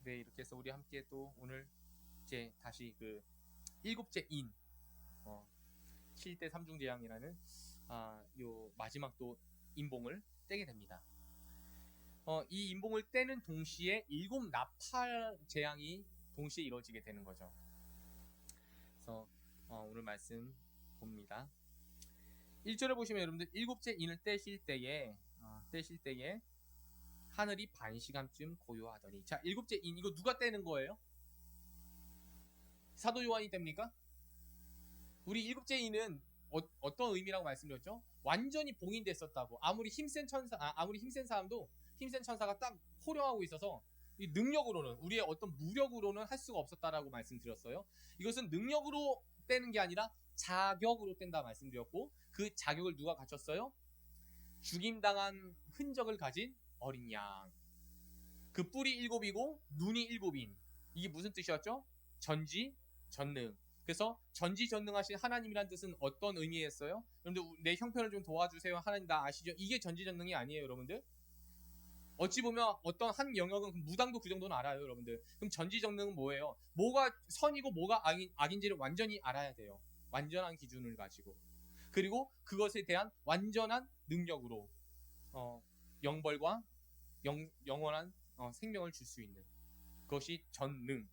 네, 이렇게 해서 우리 함께 또 오늘 이제 다시 그 일곱째 인, 7대 삼중재앙이라는 요 마지막 또 인봉을 떼게 됩니다. 이 인봉을 떼는 동시에 일곱 나팔 재앙이 동시에 이루어지게 되는 거죠. 그래서 오늘 말씀 봅니다. 1절에 보시면 여러분들 일곱째 인을 떼실 때에 하늘이 반 시간쯤 고요하더니, 자, 일곱째 인 이거 누가 떼는 거예요? 사도 요한이 뗍니까? 우리 일곱째 인은 어떤 의미라고 말씀드렸죠? 완전히 봉인됐었다고. 아무리 힘센 사람도 힘센 천사가 딱 호령하고 있어서 이 능력으로는, 우리의 어떤 무력으로는 할 수가 없었다라고 말씀드렸어요. 이것은 능력으로 떼는 게 아니라 자격으로 뗀다 말씀드렸고, 그 자격을 누가 갖췄어요? 죽임당한 흔적을 가진 어린 양. 그 뿔이 일곱이고 눈이 일곱인. 이게 무슨 뜻이었죠? 전지, 전능. 그래서 전지전능하신 하나님이란 뜻은 어떤 의미였어요? 여러분들 내 형편을 좀 도와주세요. 하나님 나 아시죠? 이게 전지전능이 아니에요, 여러분들. 어찌 보면 어떤 한 영역은 무당도 그 정도는 알아요, 여러분들. 그럼 전지전능은 뭐예요? 뭐가 선이고 뭐가 악인지를 완전히 알아야 돼요. 완전한 기준을 가지고. 그리고 그것에 대한 완전한 능력으로 영벌과 영원한 생명을 줄 수 있는 그것이 전능.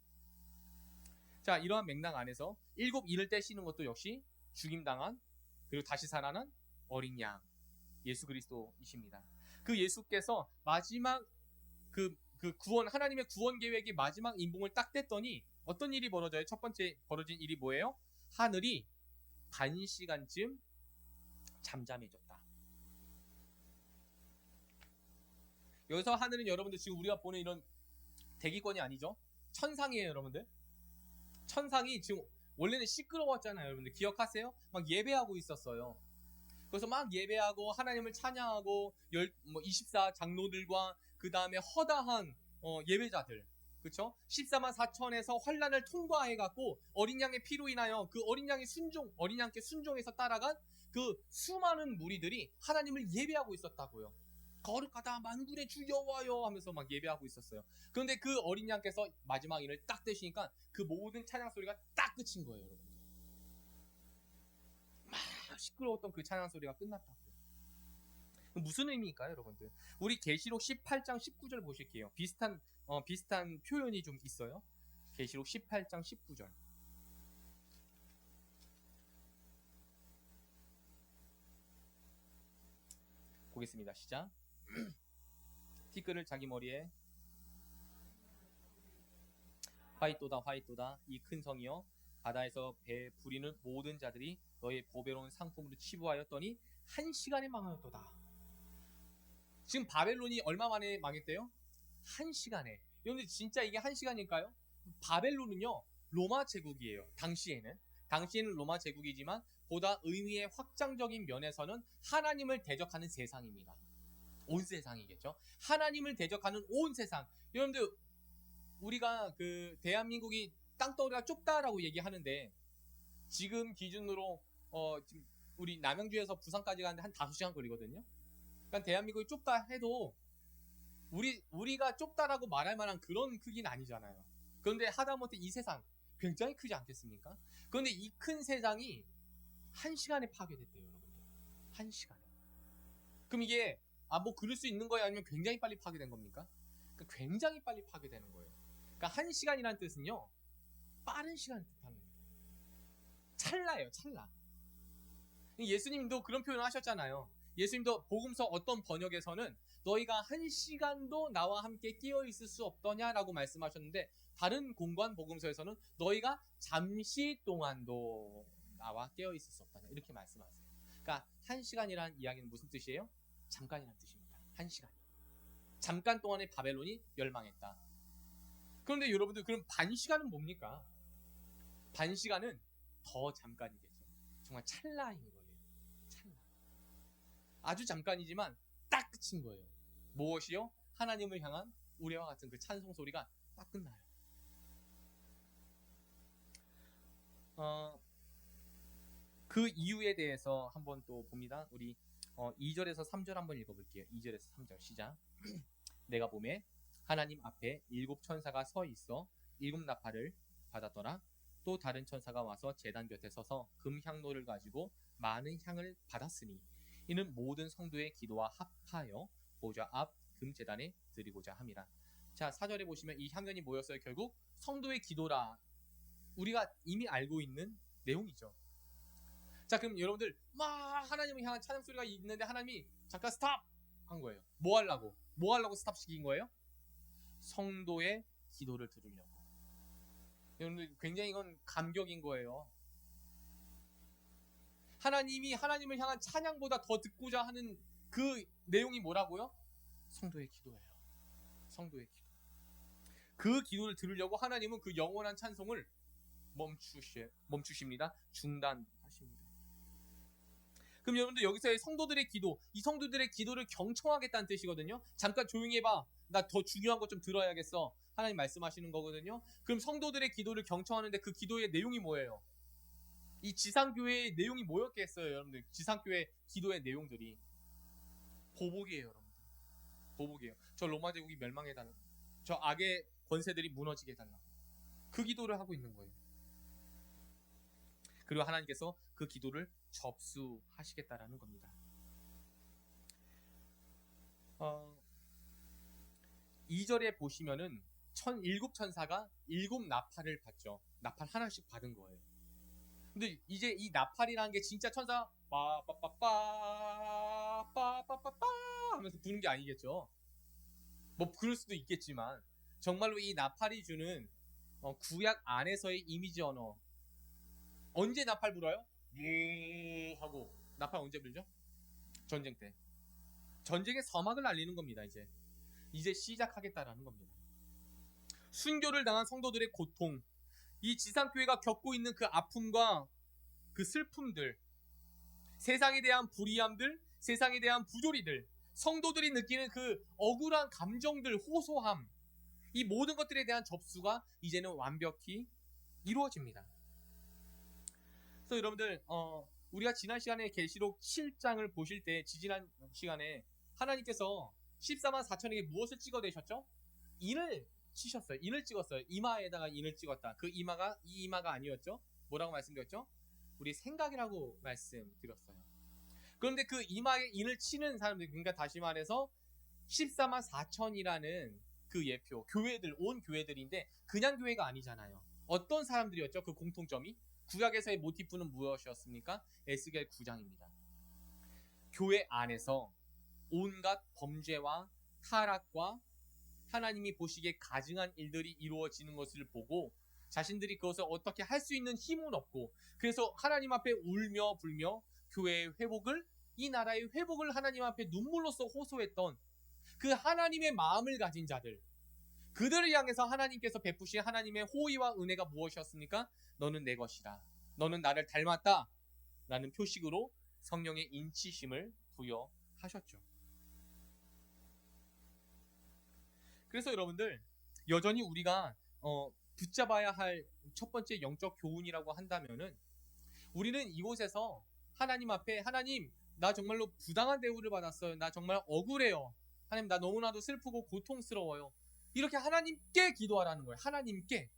자, 이러한 맥락 안에서 일곱 인을 떼시는 것도 역시 죽임당한 그리고 다시 살아난 어린 양 예수 그리스도이십니다. 그 예수께서 마지막 그 구원, 하나님의 구원 계획의 마지막 인봉을 딱 뗐더니 어떤 일이 벌어져요? 첫 번째 벌어진 일이 뭐예요? 하늘이 반 시간쯤 잠잠해졌다. 여기서 하늘은 여러분들 지금 우리가 보는 이런 대기권이 아니죠. 천상이에요, 여러분들. 천상이 지금 원래는 시끄러웠잖아요, 여러분들. 기억하세요? 막 예배하고 있었어요. 그래서 막 예배하고 하나님을 찬양하고 24 장로들과 그 다음에 허다한 예배자들, 그렇죠? 14만 4천에서 환란을 통과해갖고 어린 양의 피로 인하여 그 어린 양께 순종해서 따라간 그 수많은 무리들이 하나님을 예배하고 있었다고요. 거룩하다 만군의 주 여호와여 하면서 막 예배하고 있었어요. 그런데 그 어린 양께서 마지막 인을 딱 떼시니까 그 모든 찬양 소리가 딱 끝인 거예요, 여러분. 막 시끄러웠던 그 찬양 소리가 끝났다고요. 무슨 의미일까요, 여러분들? 우리 계시록 18장 19절 보실게요. 비슷한 표현이 좀 있어요. 계시록 18장 19절. 보겠습니다. 시작. 티끌을 자기 머리에 화이또다 이 큰 성이여 바다에서 배 부리는 모든 자들이 너의 보배로운 상품으로 치부하였더니 한 시간에 망하였도다. 지금 바벨론이 얼마 만에 망했대요? 한 시간에. 여러분들 진짜 이게 한 시간일까요? 바벨론은요 로마 제국이에요. 당시에는 로마 제국이지만 보다 의미의 확장적인 면에서는 하나님을 대적하는 세상입니다. 온 세상이겠죠. 하나님을 대적하는 온 세상. 여러분들 우리가 그 대한민국이 땅덩어리가 좁다라고 얘기하는데 지금 기준으로 지금 우리 남양주에서 부산까지 가는데 한 5시간 걸리거든요. 그러니까 대한민국이 좁다 해도 우리가 좁다라고 말할 만한 그런 크기는 아니잖아요. 그런데 하다못해 이 세상 굉장히 크지 않겠습니까? 그런데 이 큰 세상이 한 시간에 파괴됐대요, 여러분들. 한 시간에. 그럼 이게 뭐 그럴 수 있는 거예요? 아니면 굉장히 빨리 파괴된 겁니까? 그러니까 굉장히 빨리 파괴되는 거예요. 그러니까 한 시간이라는 뜻은요, 빠른 시간을 뜻하는 거예요. 찰나예요, 찰나. 예수님도 그런 표현을 하셨잖아요. 예수님도 복음서 어떤 번역에서는 너희가 한 시간도 나와 함께 끼어 있을 수 없더냐라고 말씀하셨는데 다른 공관 복음서에서는 너희가 잠시 동안도 나와 끼어 있을 수 없다냐 이렇게 말씀하세요. 그러니까 한 시간이라는 이야기는 무슨 뜻이에요? 잠깐이라는 뜻입니다. 한 시간. 잠깐 동안에 바벨론이 멸망했다. 그런데 여러분들 그럼 반 시간은 뭡니까? 반 시간은 더 잠깐이겠죠. 정말 찰나인 거예요. 찰나. 아주 잠깐이지만 딱 끝인 거예요. 무엇이요? 하나님을 향한 우레와 같은 그 찬송 소리가 딱 끝나요. 그 이유에 대해서 한번 또 봅니다. 우리 2절에서 3절 한번 읽어볼게요. 2절에서 3절 시작. 내가 보매 하나님 앞에 7천사가 서 있어 7나팔을 받았더라. 또 다른 천사가 와서 제단 곁에 서서 금향로를 가지고 많은 향을 받았으니 이는 모든 성도의 기도와 합하여 보좌 앞 금제단에 드리고자 함이라. 자, 4절에 보시면 이 향연이 뭐였어요? 결국 성도의 기도라. 우리가 이미 알고 있는 내용이죠. 자, 그럼 여러분들 막 하나님을 향한 찬양 소리가 있는데 하나님이 잠깐 스탑 한 거예요. 뭐 하려고 스탑 시킨 거예요? 성도의 기도를 들으려고. 여러분들 굉장히 이건 감격인 거예요. 하나님이 하나님을 향한 찬양보다 더 듣고자 하는 그 내용이 뭐라고요? 성도의 기도예요. 성도의 기도. 그 기도를 들으려고 하나님은 그 영원한 찬송을 멈추십니다. 중단하십니다. 그럼 여러분들 여기서의 성도들의 기도, 이 성도들의 기도를 경청하겠다는 뜻이거든요. 잠깐 조용히 해봐. 나 더 중요한 거 좀 들어야겠어. 하나님 말씀하시는 거거든요. 그럼 성도들의 기도를 경청하는데 그 기도의 내용이 뭐예요? 이 지상교회의 내용이 뭐였겠어요, 여러분들? 지상교회 기도의 내용들이 보복이에요, 여러분들. 보복이에요. 저 로마 제국이 멸망해달라. 저 악의 권세들이 무너지게 해달라. 그 기도를 하고 있는 거예요. 그리고 하나님께서 그 기도를 접수하시겠다라는 겁니다. 2절에 보시면은 7천사가 7나팔을 받죠. 나팔 하나씩 받은 거예요. 근데 이제 이 나팔이라는 게 진짜 천사 빠빠빠빠빠빠빠빠 하면서 부는 게 아니겠죠. 뭐 그럴 수도 있겠지만 정말로 이 나팔이 주는 구약 안에서의 이미지 언어. 언제 나팔 불어요? 하고 나팔 언제 불죠? 전쟁 때. 전쟁의 서막을 알리는 겁니다. 이제 시작하겠다라는 겁니다. 순교를 당한 성도들의 고통, 이 지상교회가 겪고 있는 그 아픔과 그 슬픔들, 세상에 대한 불의함들, 세상에 대한 부조리들, 성도들이 느끼는 그 억울한 감정들, 호소함, 이 모든 것들에 대한 접수가 이제는 완벽히 이루어집니다. 그래서 여러분들 우리가 지난 시간에 계시록 7장을 보실 때 지난 시간에 하나님께서 14만 4천에게 무엇을 찍어내셨죠? 인을 치셨어요. 인을 찍었어요. 이마에다가 인을 찍었다. 그 이마가 이 이마가 아니었죠? 뭐라고 말씀드렸죠? 우리 생각이라고 말씀드렸어요. 그런데 그 이마에 인을 치는 사람들, 그러니까 다시 말해서 14만 4천이라는 그 예표, 교회들, 온 교회들인데 그냥 교회가 아니잖아요. 어떤 사람들이었죠? 그 공통점이? 구약에서의 모티프는 무엇이었습니까? 에스겔 9장입니다. 교회 안에서 온갖 범죄와 타락과 하나님이 보시기에 가증한 일들이 이루어지는 것을 보고 자신들이 그것을 어떻게 할 수 있는 힘은 없고 그래서 하나님 앞에 울며 불며 교회의 회복을, 이 나라의 회복을 하나님 앞에 눈물로써 호소했던 그 하나님의 마음을 가진 자들, 그들을 향해서 하나님께서 베푸신 하나님의 호의와 은혜가 무엇이었습니까? 너는 내 것이다. 너는 나를 닮았다. 라는 표식으로 성령의 인치심을 부여하셨죠. 그래서 여러분들 여전히 우리가 붙잡아야 할 첫 번째 영적 교훈이라고 한다면은 우리는 이곳에서 하나님 앞에 하나님 나 정말로 부당한 대우를 받았어요. 나 정말 억울해요. 하나님 나 너무나도 슬프고 고통스러워요. 이렇게 하나님께 기도하라는 거예요. 하나님께.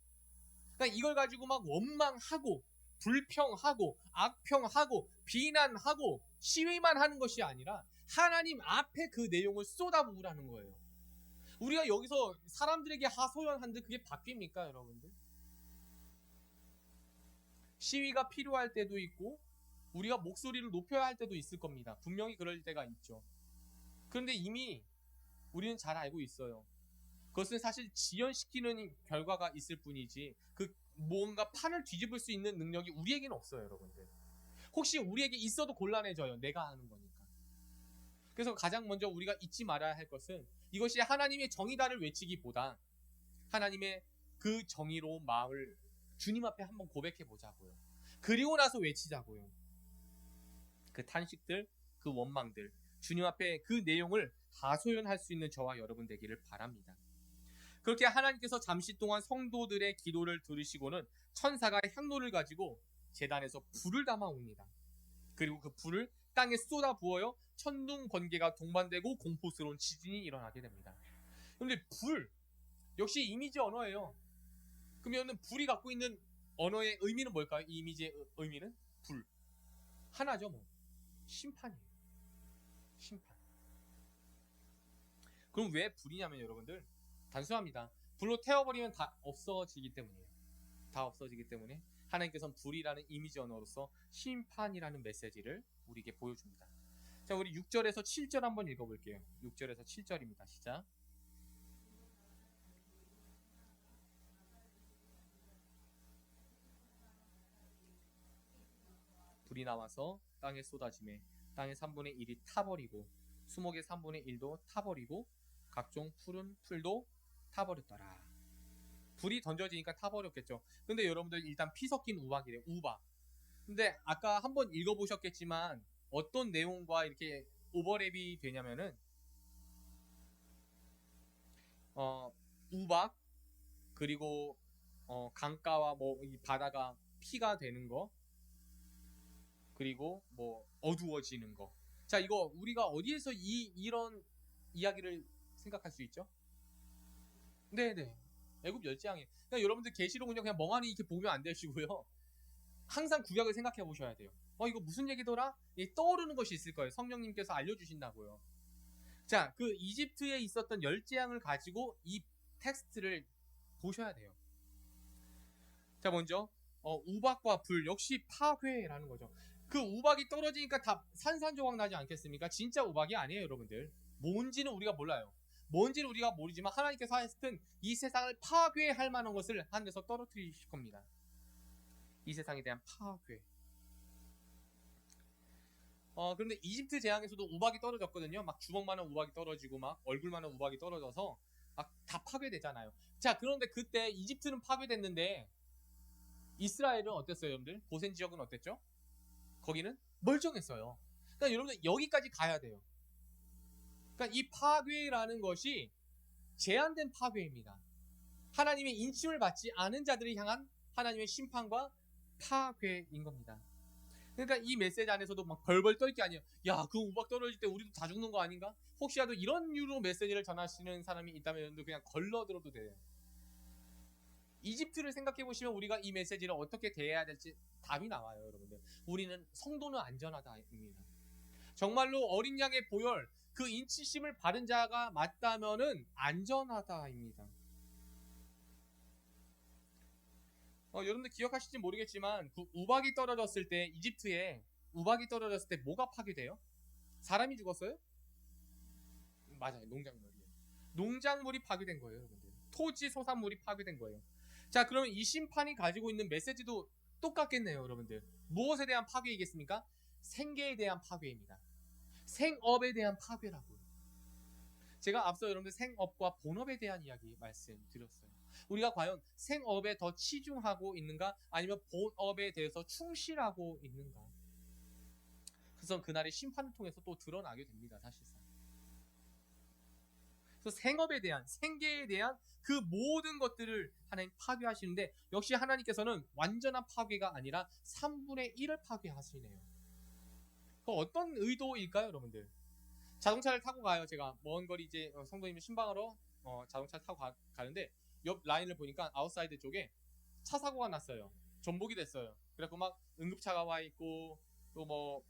그러니까 이걸 가지고 막 원망하고 불평하고 악평하고 비난하고 시위만 하는 것이 아니라 하나님 앞에 그 내용을 쏟아부으라는 거예요. 우리가 여기서 사람들에게 하소연하는데 그게 바뀝니까, 여러분들? 시위가 필요할 때도 있고 우리가 목소리를 높여야 할 때도 있을 겁니다. 분명히 그럴 때가 있죠. 그런데 이미 우리는 잘 알고 있어요. 그것은 사실 지연시키는 결과가 있을 뿐이지 그 뭔가 판을 뒤집을 수 있는 능력이 우리에게는 없어요, 여러분들. 혹시 우리에게 있어도 곤란해져요. 내가 하는 거니까. 그래서 가장 먼저 우리가 잊지 말아야 할 것은 이것이 하나님의 정의다를 외치기보다 하나님의 그 정의로운 마음을 주님 앞에 한번 고백해 보자고요. 그리고 나서 외치자고요. 그 탄식들, 그 원망들, 주님 앞에 그 내용을 하소연할 수 있는 저와 여러분 되기를 바랍니다. 그렇게 하나님께서 잠시 동안 성도들의 기도를 들으시고는 천사가 향로를 가지고 제단에서 불을 담아옵니다. 그리고 그 불을 땅에 쏟아 부어요. 천둥 번개가 동반되고 공포스러운 지진이 일어나게 됩니다. 그런데 불, 역시 이미지 언어예요. 그러면은 불이 갖고 있는 언어의 의미는 뭘까요? 이 이미지의 의미는 불. 하나죠, 뭐. 심판이에요. 심판. 그럼 왜 불이냐면 여러분들 단순합니다. 불로 태워버리면 다 없어지기 때문이에요. 다 없어지기 때문에 하나님께서는 불이라는 이미지 언어로서 심판이라는 메시지를 우리에게 보여줍니다. 자, 우리 6절에서 7절 한번 읽어볼게요. 6절에서 7절입니다. 시작. 불이 나와서 땅에 쏟아지매 땅의 3분의 1이 타버리고 수목의 3분의 1도 타버리고 각종 푸른 풀도 타버렸더라. 불이 던져지니까 타버렸겠죠. 근데 여러분들 일단 피 섞인 우박이래요. 우박. 근데 아까 한번 읽어보셨겠지만 어떤 내용과 이렇게 오버랩이 되냐면은 우박 그리고 강가와 뭐 이 바다가 피가 되는 거 그리고 뭐 어두워지는 거. 자, 이거 우리가 어디에서 이런 이야기를 생각할 수 있죠? 네네. 애굽 열재앙이에요. 그러니까 여러분들 계시록은요 그냥 멍하니 이렇게 보면 안 되시고요. 항상 구약을 생각해 보셔야 돼요. 이거 무슨 얘기더라? 떠오르는 것이 있을 거예요. 성령님께서 알려주신다고요. 자, 그 이집트에 있었던 열재앙을 가지고 이 텍스트를 보셔야 돼요. 자, 먼저 우박과 불 역시 파괴라는 거죠. 그 우박이 떨어지니까 다 산산조각 나지 않겠습니까? 진짜 우박이 아니에요, 여러분들. 뭔지는 우리가 몰라요. 뭔지는 우리가 모르지만 하나님께서 하여튼 이 세상을 파괴할 만한 것을 하늘에서 떨어뜨리실 겁니다. 이 세상에 대한 파괴. 그런데 이집트 재앙에서도 우박이 떨어졌거든요. 막 주먹만한 우박이 떨어지고 막 얼굴만한 우박이 떨어져서 막 다 파괴되잖아요. 자, 그런데 그때 이집트는 파괴됐는데 이스라엘은 어땠어요, 여러분들? 고센 지역은 어땠죠? 거기는 멀쩡했어요. 그러니까 여러분들 여기까지 가야 돼요. 그러니까 이 파괴라는 것이 제한된 파괴입니다. 하나님의 인침을 받지 않은 자들을 향한 하나님의 심판과 파괴인 겁니다. 그러니까 이 메시지 안에서도 막 벌벌 떨 게 아니에요. 야, 그 우박 떨어질 때 우리도 다 죽는 거 아닌가? 혹시라도 이런 유로 메시지를 전하시는 사람이 있다면 여러분들 그냥 걸러들어도 돼요. 이집트를 생각해 보시면 우리가 이 메시지를 어떻게 대해야 될지 답이 나와요, 여러분들. 우리는 성도는 안전하다입니다. 정말로 어린 양의 보혈, 그 인치심을 바른 자가 맞다면은 안전하다입니다. 여러분들 기억하실지 모르겠지만 그 우박이 떨어졌을 때 이집트에 우박이 떨어졌을 때 뭐가 파괴돼요? 사람이 죽었어요? 맞아요. 농작물이에요. 농작물이 파괴된 거예요, 여러분들. 토지 소산물이 파괴된 거예요. 자, 그러면 이 심판이 가지고 있는 메시지도 똑같겠네요, 여러분들. 무엇에 대한 파괴이겠습니까? 생계에 대한 파괴입니다. 생업에 대한 파괴라고요. 제가 앞서 여러분들 생업과 본업에 대한 이야기 말씀드렸어요. 우리가 과연 생업에 더 치중하고 있는가 아니면 본업에 대해서 충실하고 있는가? 그래서 그날의 심판을 통해서 또 드러나게 됩니다, 사실상. 그래서 생업에 대한 생계에 대한 그 모든 것들을 하나님 파괴하시는데 역시 하나님께서는 완전한 파괴가 아니라 3분의 1을 파괴하시네요. 그 어떤 의도일까요, 여러분들? 자동차를 타고 가요. 제가 먼 거리 이제 성도님 신방하러 자동차를 타고 가는데 옆 라인을 보니까 아웃사이드 쪽에 차 사고가 났어요. 전복이 됐어요. 그래갖고 막 응급차가 와 있고 또 뭐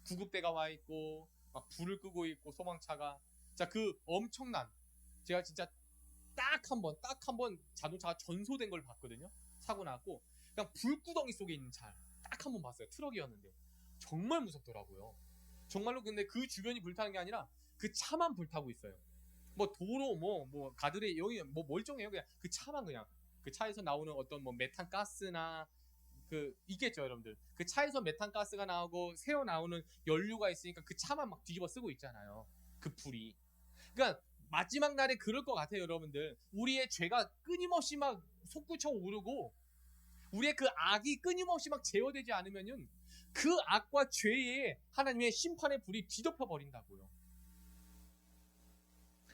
구급대가 와 있고 막 불을 끄고 있고 소방차가 자, 그 엄청난 제가 진짜 딱 한 번 자동차가 전소된 걸 봤거든요. 사고 났고 그냥 불구덩이 속에 있는 차 딱 한 번 봤어요. 트럭이었는데 정말 무섭더라고요. 정말로. 근데 그 주변이 불타는 게 아니라 그 차만 불타고 있어요. 뭐 도로 뭐 가드레일 여기 뭐 멀쩡해요. 그냥 그 차만 그냥 그 차에서 나오는 어떤 뭐 메탄 가스나 그 있겠죠, 여러분들. 그 차에서 메탄 가스가 나오고 새어 나오는 연료가 있으니까 그 차만 막 뒤집어 쓰고 있잖아요. 그 불이. 그러니까 마지막 날에 그럴 것 같아요, 여러분들. 우리의 죄가 끊임없이 막 솟구쳐 오르고 우리의 그 악이 끊임없이 막 제어되지 않으면은 그 악과 죄에 하나님의 심판의 불이 뒤덮여 버린다고요.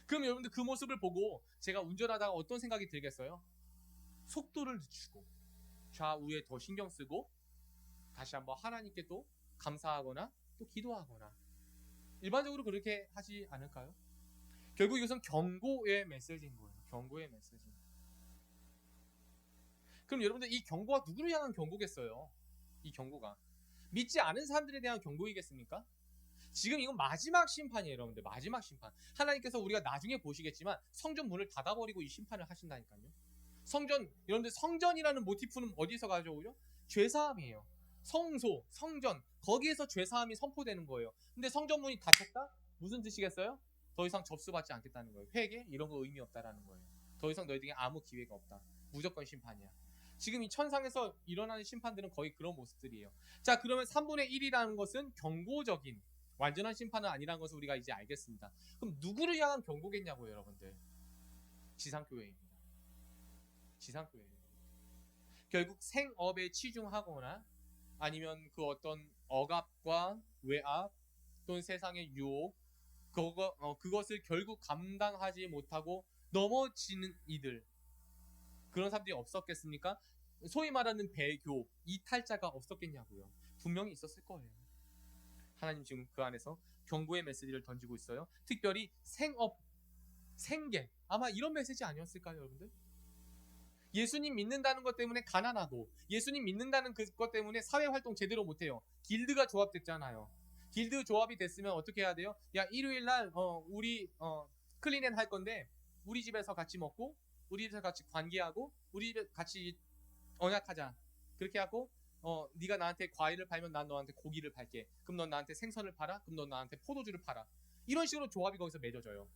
그럼 여러분들 그 모습을 보고 제가 운전하다가 어떤 생각이 들겠어요? 속도를 늦추고 좌우에 더 신경 쓰고 다시 한번 하나님께 또 감사하거나 또 기도하거나 일반적으로 그렇게 하지 않을까요? 결국 이것은 경고의 메시지인 거예요. 경고의 메시지. 그럼 여러분들 이 경고가 누구를 향한 경고겠어요? 이 경고가 믿지 않은 사람들에 대한 경고이겠습니까? 지금 이건 마지막 심판이에요, 여러분들. 마지막 심판. 하나님께서 우리가 나중에 보시겠지만 성전 문을 닫아버리고 이 심판을 하신다니까요. 성전, 여러분들 성전이라는 모티프는 어디서 가져오죠? 죄사함이에요. 성소, 성전, 거기에서 죄사함이 선포되는 거예요. 근데 성전 문이 닫혔다? 무슨 뜻이겠어요? 더 이상 접수받지 않겠다는 거예요. 회개? 이런 거 의미 없다라는 거예요. 더 이상 너희들에게 아무 기회가 없다. 무조건 심판이야. 지금 이 천상에서 일어나는 심판들은 거의 그런 모습들이에요. 자, 그러면 3분의 1이라는 것은 경고적인 완전한 심판은 아니라는 것을 우리가 이제 알겠습니다. 그럼 누구를 향한 경고겠냐고요, 여러분들? 지상교회입니다. 지상교회. 결국 생업에 치중하거나 아니면 그 어떤 억압과 외압 또는 세상의 유혹 그것을 결국 감당하지 못하고 넘어지는 이들, 그런 사람들이 없었겠습니까? 소위 말하는 배교, 이탈자가 없었겠냐고요. 분명히 있었을 거예요. 하나님 지금 그 안에서 경고의 메시지를 던지고 있어요. 특별히 생업, 생계, 아마 이런 메시지 아니었을까요, 여러분들? 예수님 믿는다는 것 때문에 가난하고, 예수님 믿는다는 그것 때문에 사회활동 제대로 못해요. 길드가 조합됐잖아요. 길드 조합이 됐으면 어떻게 해야 돼요? 야, 일요일날 우리 클린앤 할 건데 우리 집에서 같이 먹고 우리 집에서 같이 관계하고 우리 집에 같이 언약하자. 그렇게 하고 네가 나한테 과일을 팔면 난 너한테 고기를 팔게. 그럼 넌 나한테 생선을 팔아. 그럼 넌 나한테 포도주를 팔아. 이런 식으로 조합이 거기서 맺어져요.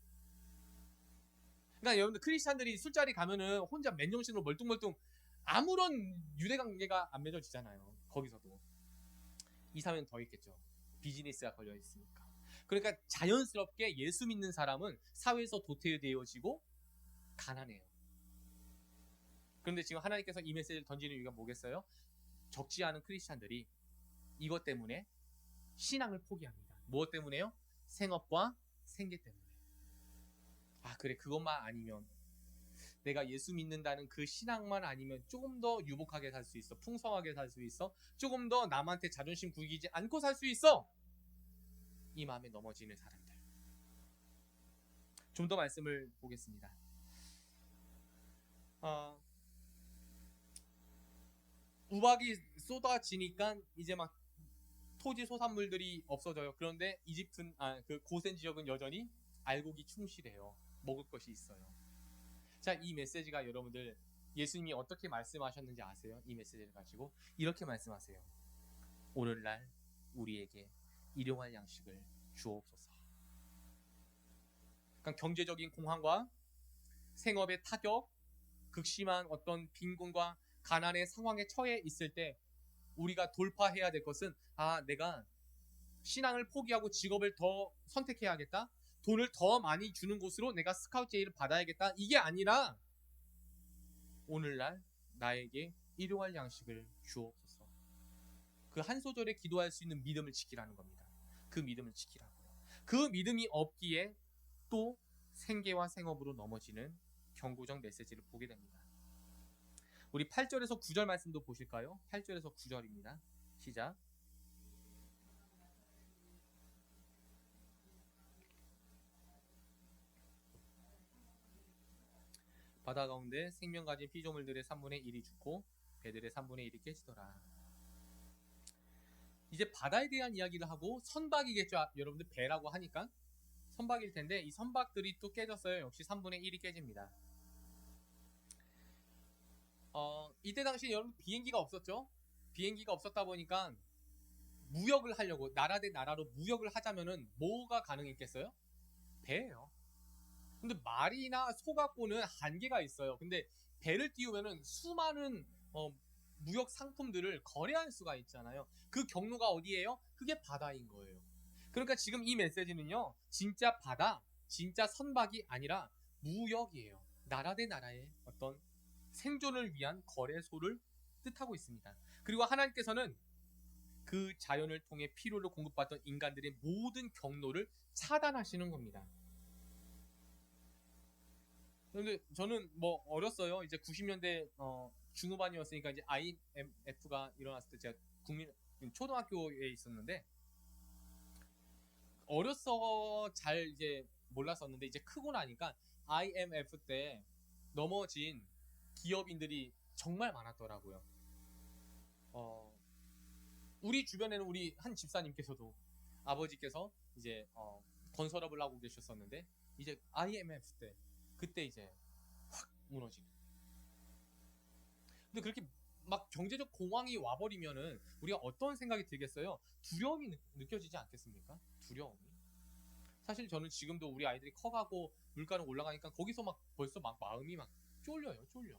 그러니까 여러분들 크리스찬들이 술자리 가면은 혼자 맨정신으로 멀뚱멀뚱 아무런 유대 관계가 안 맺어지잖아요. 거기서도 2, 3년 더 있겠죠. 비즈니스가 걸려 있으니까. 그러니까 자연스럽게 예수 믿는 사람은 사회에서 도태되어지고 가난해요. 그런데 지금 하나님께서 이 메시지를 던지는 이유가 뭐겠어요? 적지 않은 크리스찬들이 이것 때문에 신앙을 포기합니다. 무엇 때문에요? 생업과 생계 때문에. 아, 그래, 그것만 아니면, 내가 예수 믿는다는 그 신앙만 아니면 조금 더 유복하게 살 수 있어. 풍성하게 살 수 있어. 조금 더 남한테 자존심 굴리지 않고 살 수 있어. 이 마음에 넘어지는 사람들. 좀 더 말씀을 보겠습니다. 우박이 쏟아지니까 이제 막 토지 소산물들이 없어져요. 그런데 이집트는 그 고센 지역은 여전히 알곡이 충실해요. 먹을 것이 있어요. 자, 이 메시지가 여러분들 예수님이 어떻게 말씀하셨는지 아세요? 이 메시지를 가지고 이렇게 말씀하세요. 오늘날 우리에게 일용할 양식을 주옵소서. 그러니까 경제적인 공황과 생업의 타격, 극심한 어떤 빈곤과 가난의 상황에 처해 있을 때 우리가 돌파해야 될 것은 내가 신앙을 포기하고 직업을 더 선택해야겠다. 돈을 더 많이 주는 곳으로 내가 스카우트 제의를 받아야겠다. 이게 아니라 오늘날 나에게 일용할 양식을 주옵소서. 그 한 소절에 기도할 수 있는 믿음을 지키라는 겁니다. 그 믿음을 지키라고요. 그 믿음이 없기에 또 생계와 생업으로 넘어지는 경고적 메시지를 보게 됩니다. 우리 8절에서 9절 말씀도 보실까요? 8절에서 9절입니다. 시작. 바다 가운데 생명 가진 피조물들의 3분의 1이 죽고 배들의 3분의 1이 깨지더라. 이제 바다에 대한 이야기를 하고 선박이겠죠. 여러분들 배라고 하니까 선박일 텐데 이 선박들이 또 깨졌어요. 역시 3분의 1이 깨집니다. 이때 당시 여러분 비행기가 없었죠. 비행기가 없었다 보니까 무역을 하려고 나라 대 나라로 무역을 하자면은 뭐가 가능했겠어요? 배예요. 근데 말이나 소 갖고는 한계가 있어요. 근데 배를 띄우면은 수많은 무역 상품들을 거래할 수가 있잖아요. 그 경로가 어디예요? 그게 바다인 거예요. 그러니까 지금 이 메시지는요, 진짜 바다, 진짜 선박이 아니라 무역이에요. 나라 대 나라의 어떤 생존을 위한 거래소를 뜻하고 있습니다. 그리고 하나님께서는 그 자연을 통해 필요를 공급받던 인간들의 모든 경로를 차단하시는 겁니다. 근데 저는 뭐 어렸어요. 이제 90년대 중후반이었으니까 이제 IMF가 일어났을 때 제가 초등학교에 있었는데 어려서 잘 이제 몰랐었는데 이제 크고 나니까 IMF 때 넘어진 기업인들이 정말 많았더라고요. 우리 주변에는 우리 한 집사님께서도 아버지께서 이제 건설업을 하고 계셨었는데 이제 IMF 때 그때 이제 확 무너지는. 근데 그렇게 막 경제적 공황이 와버리면은 우리가 어떤 생각이 들겠어요? 두려움이 느껴지지 않겠습니까? 두려움이. 사실 저는 지금도 우리 아이들이 커가고 물가는 올라가니까 거기서 막 벌써 막 마음이 막 쫄려요, 쫄려.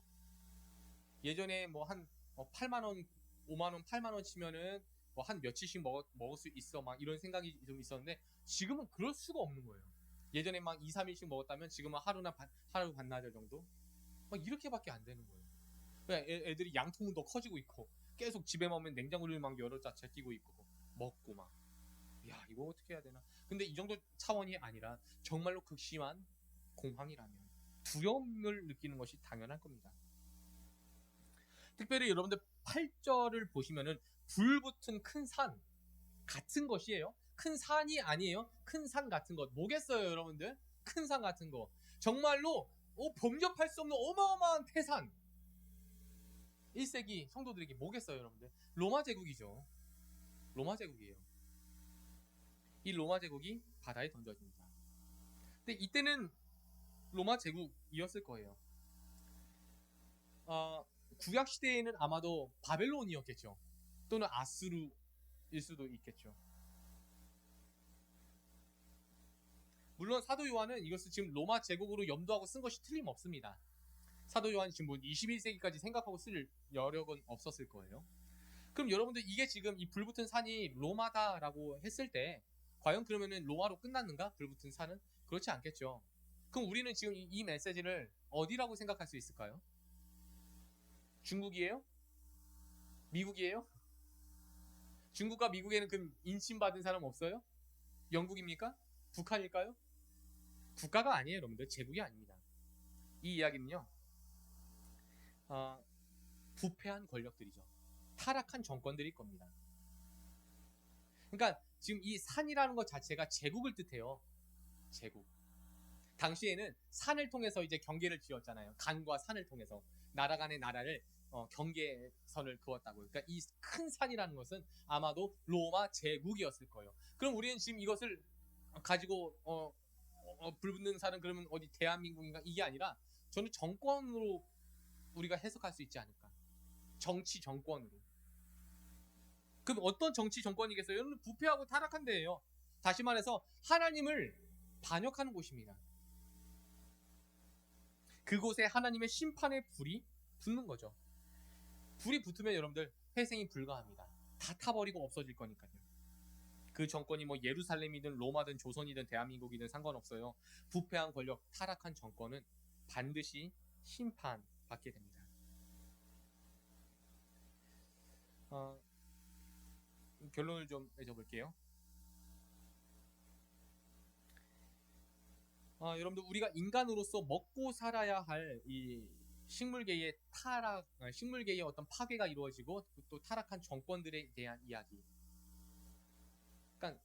예전에 뭐 한 8만 원, 5만 원, 8만 원 치면은 뭐 한 며칠씩 먹을 수 있어 막 이런 생각이 좀 있었는데 지금은 그럴 수가 없는 거예요. 예전에 막 2, 3일씩 먹었다면 지금은 하루 반나절 정도? 막 이렇게밖에 안 되는 거예요. 그냥 애들이 양통은 더 커지고 있고 계속 집에만 오면 냉장고를 막 여러 자 제끼고 있고 먹고 막 야 이거 어떻게 해야 되나. 근데 이 정도 차원이 아니라 정말로 극심한 공황이라면 두려움을 느끼는 것이 당연할 겁니다. 특별히 여러분들 8절을 보시면은 불붙은 큰 산 같은 것이에요. 큰 산이 아니에요. 큰 산 같은 것. 뭐겠어요, 여러분들? 큰 산 같은 거. 정말로 범접할 수 없는 어마어마한 태산. 1세기 성도들에게 뭐겠어요, 여러분들? 로마 제국이죠. 로마 제국이에요. 이 로마 제국이 바다에 던져집니다. 근데 이때는 로마 제국이었을 거예요. 구약 시대에는 아마도 바벨론이었겠죠. 또는 아수르일 수도 있겠죠. 물론 사도 요한은 이것을 지금 로마 제국으로 염두하고 쓴 것이 틀림없습니다. 사도 요한이 지금 뭐 21세기까지 생각하고 쓸 여력은 없었을 거예요. 그럼 여러분들 이게 지금 이 불붙은 산이 로마다라고 했을 때 과연 그러면은 로마로 끝났는가? 불붙은 산은? 그렇지 않겠죠. 그럼 우리는 지금 이 메시지를 어디라고 생각할 수 있을까요? 중국이에요? 미국이에요? 중국과 미국에는 그럼 인침받은 사람 없어요? 영국입니까? 북한일까요? 국가가 아니에요, 여러분들. 제국이 아닙니다. 이 이야기는요, 부패한 권력들이죠. 타락한 정권들일 겁니다. 그러니까 지금 이 산이라는 것 자체가 제국을 뜻해요. 제국. 당시에는 산을 통해서 이제 경계를 지었잖아요. 강과 산을 통해서 나라 간의 나라를 경계선을 그었다고요. 그러니까 이 큰 산이라는 것은 아마도 로마 제국이었을 거예요. 그럼 우리는 지금 이것을 가지고 불붙는 산은 그러면 어디 대한민국인가 이게 아니라 저는 정권으로 우리가 해석할 수 있지 않을까. 정치 정권으로. 그럼 어떤 정치 정권이겠어요? 여러분 부패하고 타락한 데예요. 다시 말해서 하나님을 반역하는 곳입니다. 그곳에 하나님의 심판의 불이 붙는 거죠. 불이 붙으면 여러분들 회생이 불가합니다. 다 타버리고 없어질 거니까요. 그 정권이 뭐 예루살렘이든 로마든 조선이든 대한민국이든 상관없어요. 부패한 권력, 타락한 정권은 반드시 심판받게 됩니다. 결론을 좀 맺어볼게요. 여러분들 우리가 인간으로서 먹고 살아야 할 이 식물계의 타락, 식물계의 어떤 파괴가 이루어지고 또 타락한 정권들에 대한 이야기. 그러니까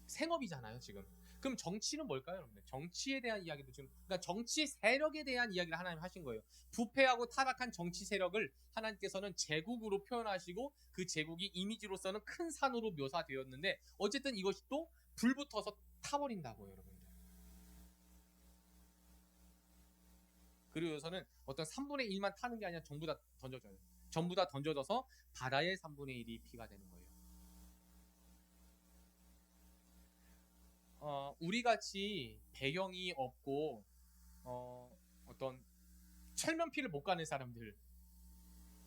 생업이잖아요, 지금. 그럼 정치는 뭘까요, 여러분들? 정치에 대한 이야기도 지금, 그러니까 정치 세력에 대한 이야기를 하나님 하신 거예요. 부패하고 타락한 정치 세력을 하나님께서는 제국으로 표현하시고 그 제국이 이미지로서는 큰 산으로 묘사되었는데 어쨌든 이것이 또 불붙어서 타버린다고요, 여러분들. 그리고 여기서는 어떤 3분의 1만 타는 게 아니라 전부 다 던져져요. 전부 다 던져져서 바다의 3분의 1이 피가 되는 거예요. 우리 같이 배경이 없고 어떤 철면피를 못 가는 사람들,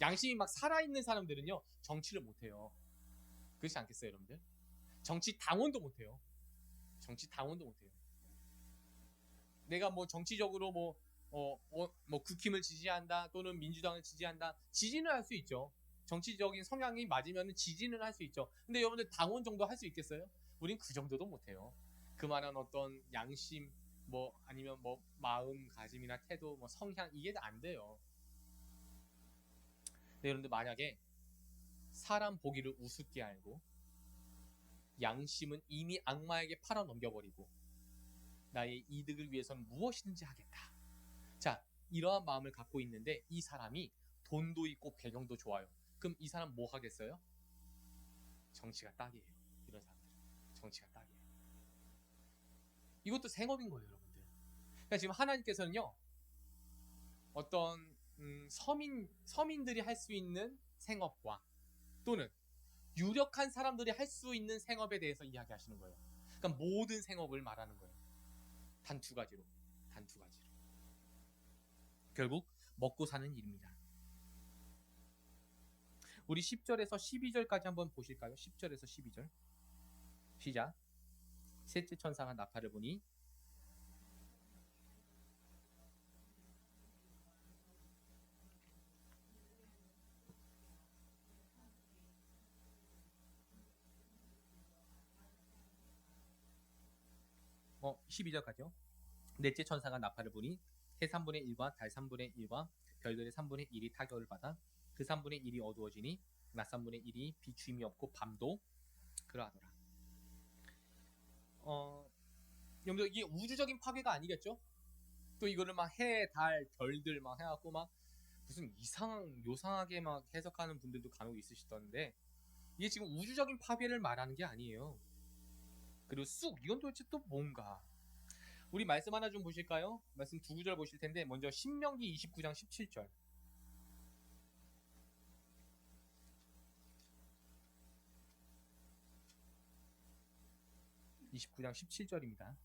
양심이 막 살아있는 사람들은요 정치를 못해요. 그렇지 않겠어요, 여러분들? 정치 당원도 못해요. 정치 당원도 못해요. 내가 뭐 정치적으로 뭐 국힘을 지지한다 또는 민주당을 지지한다, 지지는 할 수 있죠. 정치적인 성향이 맞으면 지지는 할 수 있죠. 근데 여러분들 당원 정도 할 수 있겠어요? 우린 그 정도도 못해요. 그만한 어떤 양심 뭐 아니면 뭐 마음가짐이나 태도 뭐 성향 이게 안 돼요. 근데 여러분들 만약에 사람 보기를 우습게 알고 양심은 이미 악마에게 팔아 넘겨버리고 나의 이득을 위해서는 무엇이든지 하겠다. 자, 이러한 마음을 갖고 있는데 이 사람이 돈도 있고 배경도 좋아요. 그럼 이 사람 뭐 하겠어요? 정치가 딱이에요. 이런 사람들 정치가 딱이에요. 이것도 생업인 거예요, 여러분들. 그러니까 지금 하나님께서는요, 어떤 서민들이 할 수 있는 생업과 또는 유력한 사람들이 할 수 있는 생업에 대해서 이야기하시는 거예요. 그러니까 모든 생업을 말하는 거예요. 단 두 가지로. 결국 먹고 사는 일입니다. 우리 10절에서 12절까지 한번 보실까요? 10절에서 12절. 시작. 셋째 천사가 나팔을 보니 12절까지요. 넷째 천사가 나팔을 부니 해 3분의 1과 달 3분의 1과 별들의 3분의 1이 타격을 받아 그 3분의 1이 어두워지니 낮 3분의 1이 비추임이 없고 밤도 그러하더라. 여러분들 이게 우주적인 파괴가 아니겠죠? 또 이거를 막 해, 달, 별들 막 해갖고 막 무슨 요상하게 막 해석하는 분들도 간혹 있으시던데 이게 지금 우주적인 파괴를 말하는 게 아니에요. 그리고 이건 도대체 또 뭔가? 우리 말씀 하나 좀 보실까요? 말씀 두 구절 보실 텐데 먼저 신명기 29장 17절. (29장 17절입니다)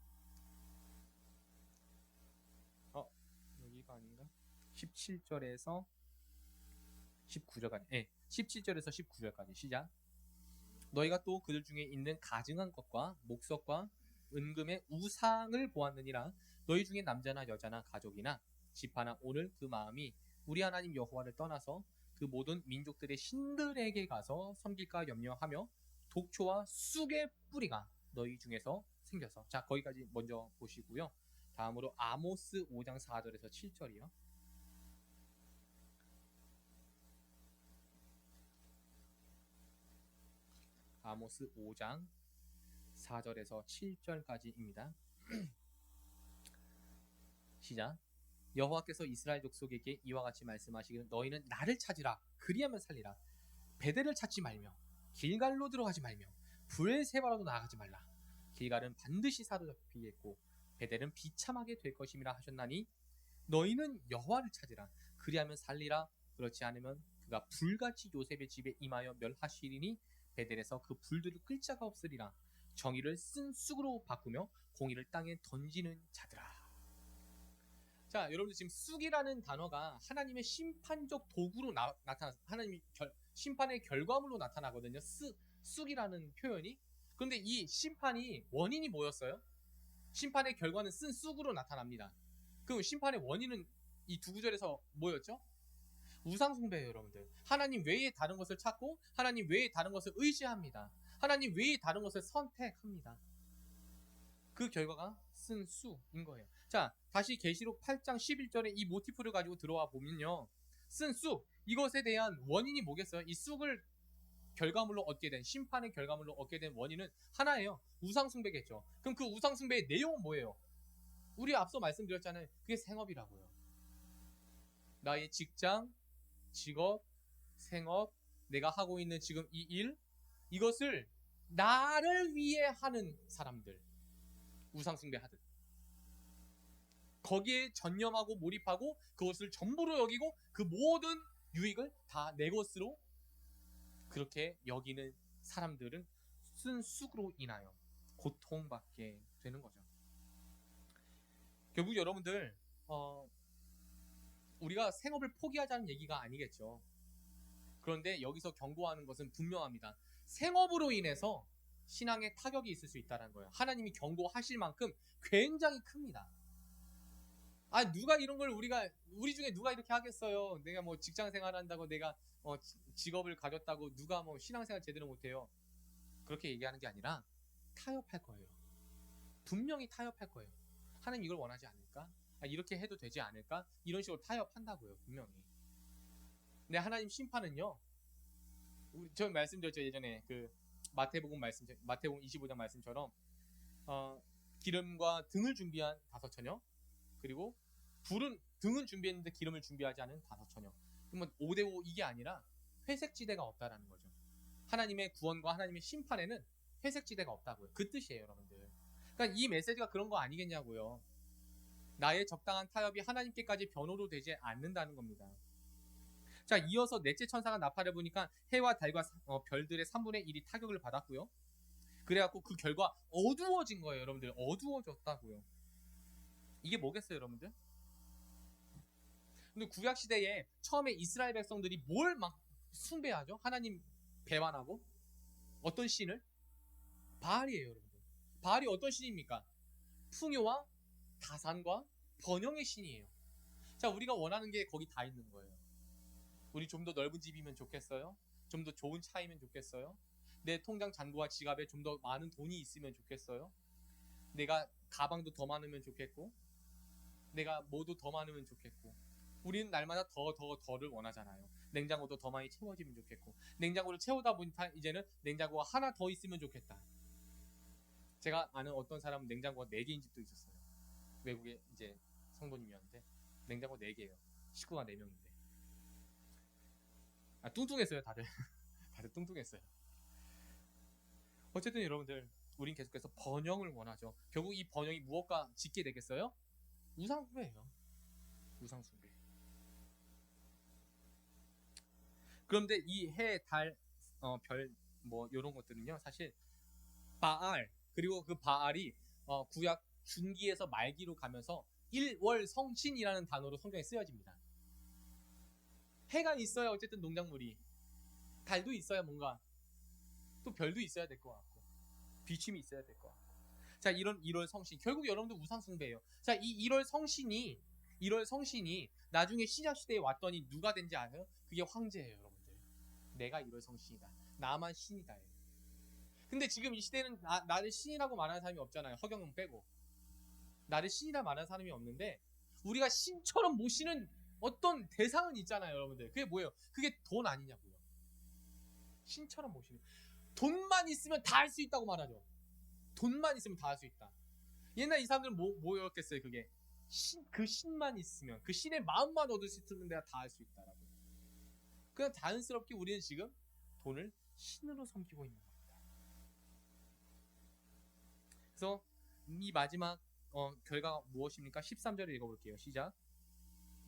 여기가 아닌가? 17절에서 19절까지. 네, 17절에서 19절까지 시작. 너희가 또 그들 중에 있는 가증한 것과 목석과 은금의 우상을 보았느니라. 너희 중에 남자나 여자나 가족이나 지파나 오늘 그 마음이 우리 하나님 여호와를 떠나서 그 모든 민족들의 신들에게 가서 섬길까 염려하며 독초와 쑥의 뿌리가 너희 중에서 생겨서. 자, 거기까지 먼저 보시고요. 다음으로 아모스 5장 4절에서 7절이요. 아모스 5장 4절에서 7절까지입니다. 시작. 여호와께서 이스라엘 족속에게 이와 같이 말씀하시기를 너희는 나를 찾으라 그리하면 살리라. 베델을 찾지 말며 길갈로 들어가지 말며 브엘세바로도 나아가지 말라. 길갈은 반드시 사로잡히겠고 베델은 비참하게 될 것임이라 하셨나니 너희는 여호와를 찾으라 그리하면 살리라. 그렇지 않으면 그가 불같이 요셉의 집에 임하여 멸하시리니 베델에서 그 불들을 끌 자가 없으리라. 정의를 쓴 쑥으로 바꾸며 공의를 땅에 던지는 자들아. 자, 여러분들 지금 쑥이라는 단어가 하나님의 심판적 도구로 나타나, 하나님의 심판의 결과물로 나타나거든요. 쑥이라는 표현이. 그런데 이 심판이 원인이 뭐였어요? 심판의 결과는 쓴 쑥으로 나타납니다. 그 심판의 원인은 이 두 구절에서 뭐였죠? 우상숭배예요, 여러분들. 하나님 외에 다른 것을 찾고 하나님 외에 다른 것을 의지합니다. 하나님 외에 다른 것을 선택합니다. 그 결과가 쓴 쑥인 거예요. 자, 다시 계시록 8장 11절에 이 모티프를 가지고 들어와 보면요. 쓴 쑥, 이것에 대한 원인이 뭐겠어요? 이 쑥을 결과물로 얻게 된, 심판의 결과물로 얻게 된 원인은 하나예요. 우상숭배겠죠. 그럼 그 우상숭배의 내용은 뭐예요? 우리 앞서 말씀드렸잖아요. 그게 생업이라고요. 나의 직장, 직업, 생업, 내가 하고 있는 지금 이 일, 이것을 나를 위해 하는 사람들, 우상숭배하듯 거기에 전념하고 몰입하고 그것을 전부로 여기고 그 모든 유익을 다 내 것으로 그렇게 여기는 사람들은 쓴 쑥으로 인하여 고통받게 되는 거죠. 결국 여러분들 우리가 생업을 포기하자는 얘기가 아니겠죠. 그런데 여기서 경고하는 것은 분명합니다. 생업으로 인해서 신앙에 타격이 있을 수 있다는 거예요. 하나님이 경고하실 만큼 굉장히 큽니다. 누가 이런 걸 우리 중에 누가 이렇게 하겠어요? 내가 뭐 직장 생활 한다고 내가 직업을 가졌다고 누가 뭐 신앙생활 제대로 못해요? 그렇게 얘기하는 게 아니라 타협할 거예요. 분명히 타협할 거예요. 하나님 이걸 원하지 않을까? 이렇게 해도 되지 않을까? 이런 식으로 타협한다고요, 분명히. 근데 하나님 심판은요, 저 말씀드렸죠, 예전에 그 마태복음 25장 말씀처럼 기름과 등을 준비한 5처녀, 그리고 등은 준비했는데 기름을 준비하지 않은 5처녀. 그러면 5대5 이게 아니라 회색 지대가 없다라는 거죠. 하나님의 구원과 하나님의 심판에는 회색 지대가 없다고요. 그 뜻이에요, 여러분들. 그러니까 이 메시지가 그런 거 아니겠냐고요. 나의 적당한 타협이 하나님께까지 변호로 되지 않는다는 겁니다. 자, 이어서 넷째 천사가 나팔을 부니까 해와 달과 별들의 3분의 1이 타격을 받았고요. 그래갖고 그 결과 어두워진 거예요, 여러분들. 어두워졌다고요. 이게 뭐겠어요, 여러분들? 근데 구약 시대에 처음에 이스라엘 백성들이 뭘 막 숭배하죠? 하나님 배반하고 어떤 신을? 바알이에요, 여러분들. 바알이 어떤 신입니까? 풍요와 다산과 번영의 신이에요. 자, 우리가 원하는 게 거기 다 있는 거예요. 우리 좀 더 넓은 집이면 좋겠어요? 좀 더 좋은 차이면 좋겠어요? 내 통장 잔고와 지갑에 좀 더 많은 돈이 있으면 좋겠어요? 내가 가방도 더 많으면 좋겠고, 내가 뭐도 더 많으면 좋겠고, 우리는 날마다 더를 원하잖아요. 냉장고도 더 많이 채워지면 좋겠고, 냉장고를 채우다 보니까 이제는 냉장고가 하나 더 있으면 좋겠다. 제가 아는 어떤 사람은 냉장고가 4개인 집도 있었어요. 외국에 이제 성도님이었는데 냉장고 4개예요. 식구가 4명인데. 뚱뚱했어요, 다들. 다들 뚱뚱했어요. 어쨌든 여러분들, 우린 계속해서 번영을 원하죠. 결국 이 번영이 무엇과 짓게 되겠어요? 우상숭배예요. 우상숭배. 그런데 이 해, 달, 별, 뭐 이런 것들은요, 사실 바알, 그리고 그 바알이 구약 중기에서 말기로 가면서 일월성신이라는 단어로 성경에 쓰여집니다. 해가 있어야 어쨌든 농작물이, 달도 있어야 뭔가, 또 별도 있어야 될 것 같고, 비춤이 있어야 될 것 같고. 자, 이런 1월 성신, 결국 여러분들 우상숭배예요. 자, 이 1월 성신이 나중에 신약 시대에 왔더니 누가 된지 아세요? 그게 황제예요, 여러분들. 내가 1월 성신이다. 나만 신이다. 근데 지금 이 시대는 나를 신이라고 말하는 사람이 없잖아요. 허경영 빼고. 나를 신이라 말하는 사람이 없는데, 우리가 신처럼 모시는 어떤 대상은 있잖아요, 여러분들. 그게 뭐예요? 그게 돈 아니냐고요. 신처럼 모시는. 돈만 있으면 다 할 수 있다고 말하죠. 돈만 있으면 다 할 수 있다. 옛날 이 사람들은 뭐였겠어요, 그게? 그 신만 있으면, 그 신의 마음만 얻을 수 있으면 내가 다 할 수 있다라고. 그냥 자연스럽게 우리는 지금 돈을 신으로 섬기고 있는 겁니다. 그래서 이 마지막 결과가 무엇입니까? 13절을 읽어볼게요. 시작.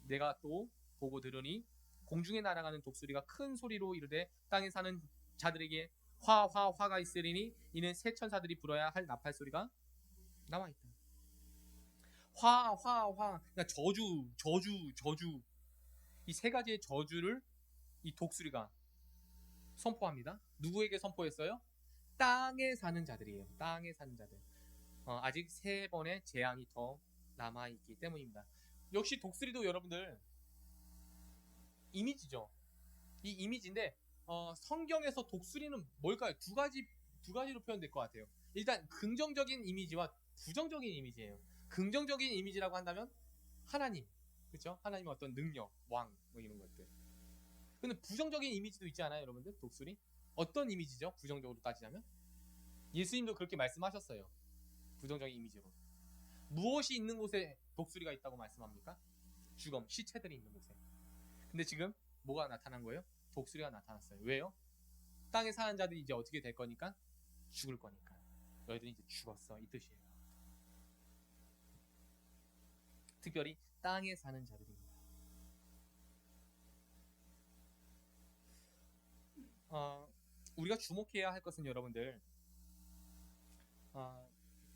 내가 또 보고 들으니 공중에 날아가는 독수리가 큰 소리로 이르되 땅에 사는 자들에게 화가 있으리니 이는 새 천사들이 불어야 할 나팔 소리가 나와 있다. 그러니까 저주. 이 세 가지의 저주를 이 독수리가 선포합니다. 누구에게 선포했어요? 땅에 사는 자들이에요. 땅에 사는 자들. 아직 3번의 재앙이 더 남아있기 때문입니다. 역시 독수리도 여러분들 이미지죠. 이 이미지인데 성경에서 독수리는 뭘까요? 두 가지로 표현될 것 같아요. 일단 긍정적인 이미지와 부정적인 이미지예요. 긍정적인 이미지라고 한다면 하나님, 그렇죠? 하나님의 어떤 능력, 왕, 뭐 이런 것들. 근데 부정적인 이미지도 있지 않아요, 여러분들? 독수리? 어떤 이미지죠? 부정적으로 따지자면 예수님도 그렇게 말씀하셨어요. 부정적인 이미지로. 무엇이 있는 곳에 독수리가 있다고 말씀합니까? 죽음, 시체들이 있는 곳에. 근데 지금 뭐가 나타난 거예요? 독수리가 나타났어요. 왜요? 땅에 사는 자들이 이제 어떻게 될 거니까? 죽을 거니까. 너희들이 이제 죽었어. 이 뜻이에요. 특별히 땅에 사는 자들입니다. 우리가 주목해야 할 것은 여러분들,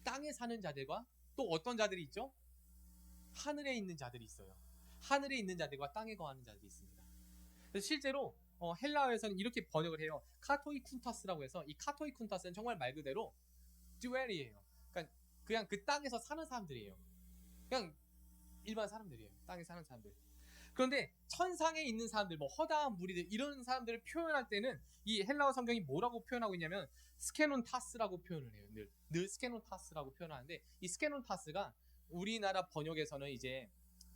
땅에 사는 자들과 또 어떤 자들이 있죠? 하늘에 있는 자들이 있어요. 하늘에 있는 자들과 땅에 거하는 자들이 있습니다. 그래서 실제로 헬라어에서는 이렇게 번역을 해요. 카토이 쿤타스라고 해서, 이 카토이 쿤타스는 정말 말 그대로 듀엘이에요. 그러니까 그냥 그 땅에서 사는 사람들이에요. 그냥 일반 사람들이에요. 땅에 사는 사람들. 그런데 천상에 있는 사람들, 뭐 허다한 무리들, 이런 사람들을 표현할 때는 이 헬라어 성경이 뭐라고 표현하고 있냐면 스케논타스라고 표현을 해요. 늘 스케논타스라고 표현하는데, 이 스케논타스가 우리나라 번역에서는 이제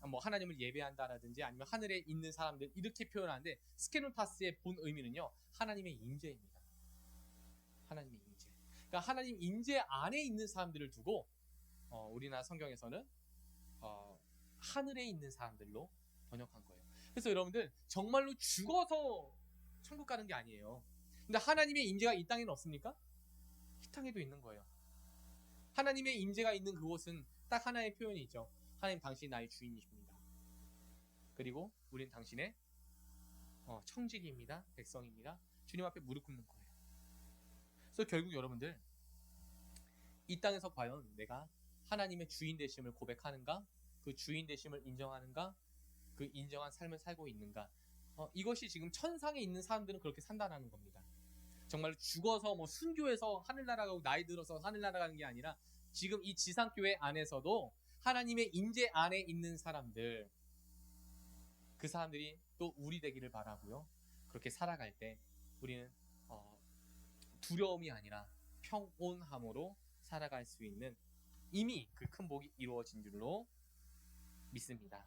뭐 하나님을 예배한다라든지 아니면 하늘에 있는 사람들 이렇게 표현하는데, 스케논타스의 본 의미는요, 하나님의 임재입니다. 하나님의 임재. 그러니까 하나님 임재 안에 있는 사람들을 두고 우리나라 성경에서는 하늘에 있는 사람들로 번역한 거예요. 그래서 여러분들 정말로 죽어서 천국 가는 게 아니에요. 근데 하나님의 임재가 이 땅에는 없습니까? 이 땅에도 있는 거예요. 하나님의 임재가 있는 그곳은 딱 하나의 표현이 있죠. 하나님 당신이 나의 주인이십니다. 그리고 우린 당신의 청지기입니다. 백성입니다. 주님 앞에 무릎 꿇는 거예요. 그래서 결국 여러분들 이 땅에서 과연 내가 하나님의 주인 되심을 고백하는가? 그 주인 되심을 인정하는가? 그 인정한 삶을 살고 있는가? 이것이 지금 천상에 있는 사람들은 그렇게 산다는 겁니다. 정말 죽어서 뭐 순교해서 하늘나라 가고 나이 들어서 하늘나라 가는 게 아니라 지금 이 지상교회 안에서도 하나님의 임재 안에 있는 사람들, 그 사람들이 또 우리 되기를 바라고요. 그렇게 살아갈 때 우리는 두려움이 아니라 평온함으로 살아갈 수 있는 이미 그 큰 복이 이루어진 줄로 믿습니다.